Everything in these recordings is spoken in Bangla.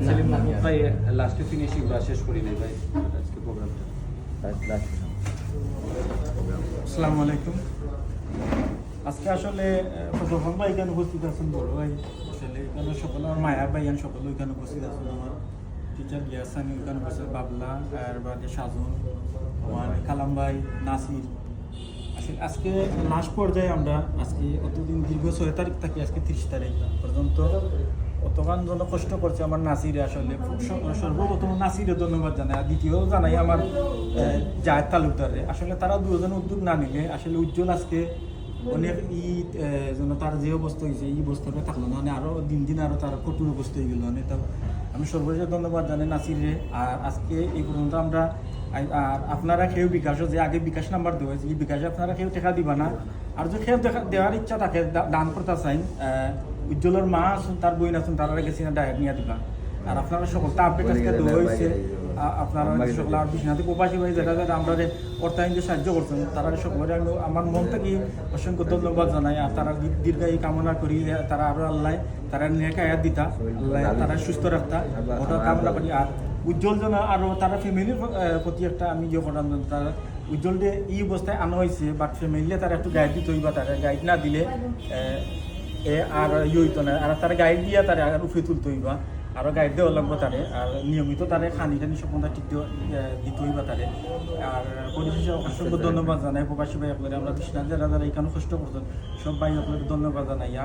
সেলিম মাহমুদ ভাই লাস্টে ফিনিশিং বা শেষ করি নাই ভাই আজকে প্রোগ্রামটা। আসসালামু আলাইকুম। আজকে আসলে প্রথম ভাই এখানে উপস্থিত আছেন, বড় ভাই আসলে এখানে সকলে আমার মায়া ভাই সকলে এখানে উপস্থিত আছেন, আমার টিচার গিয়াসানি এখানে উপস্থিত, বাবলা আর বাদে সাজন, আমার কালাম ভাই, নাসির। আসলে আজকে লাস্ট পর্যায়ে আমরা আজকে অতদিন দীর্ঘ 6 তারিখ থেকে আজকে 30 তারিখ পর্যন্ত অতগান জন্য কষ্ট করছে আমার নাসিরে। আসলে সর্বপ্রথম নাসিরে ধন্যবাদ জানাই, আর দ্বিতীয় জানাই আমার জায়েদ তালুকদারে। আসলে তারা দুজন উদ্যোগ না নিলে আসলে উজ্জ্বল আজকে অনেক যেন তার যে অবস্থা হয়েছে এই অবস্থাটা থাকলো না, আরও দিন দিন আরও তার কঠোর অবস্থা হয়ে গেল। তো আমি সর্বশেষ ধন্যবাদ জানাই নাসিরে। আর আজকে এই পর্যন্ত আমরা আর আপনারা কেউ বিকাশও যে আগে বিকাশ নাম্বার দেওয়া হয়েছে, এই বিকাশে আপনারা কেউ টাকা দিবা না। আর যদি কেউ দেওয়ার ইচ্ছা থাকে দান করতে চাই, উজ্জ্বলের মা আসুন, তার বই আসুন, তারা গেছি না ডায়েট নিয়ে দিবা। আর আপনারা সকলটা আপডেট আজকে দেওয়া হয়েছে। আপনারা সকল আর বিশ্বনাথী প্রবাসী ভাই যারা যারা আমরা অর্থায়ন সাহায্য করছেন, তারা সকলের আমি আমার মন থেকে অসংখ্য ধন্যবাদ জানাই। আর তারা দীর্ঘায়ু কামনা করি, তারা আরও আল্লাহ তারা নেক আয়াত দিতা, আল্লাহ তারা সুস্থ রাখতা, ওটা কামনা করি। আর উজ্জ্বল যেন আরও তারা ফ্যামিলির প্রতি একটা আমি ইয়ে করলাম, তারা উজ্জ্বলকে এই অবস্থায় আনা হয়েছে, বাট ফ্যামিলিতে তারা একটু গাইড দিতে হইবা। তারা গাইড না দিলে আর ইয়ে হইতো না, আর তারা গাইড দিয়া তারা আর উঠে তুলতে হইবা, আরও গাইড দেওয়া লাগবে তারে। আর নিয়মিত তারে খানি টানি সবটা ঠিক দিতে হইবা তারে। আর পরিশেষে অসংখ্য ধন্যবাদ জানাই প্রবাসী ভাই আপনারা, আমরা কৃষ্ণার যারা যারা এখানে কষ্ট করছেন সব ভাই আপনাদের ধন্যবাদ জানাইয়া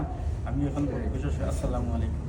আমি এখন আসসালামু আলাইকুম।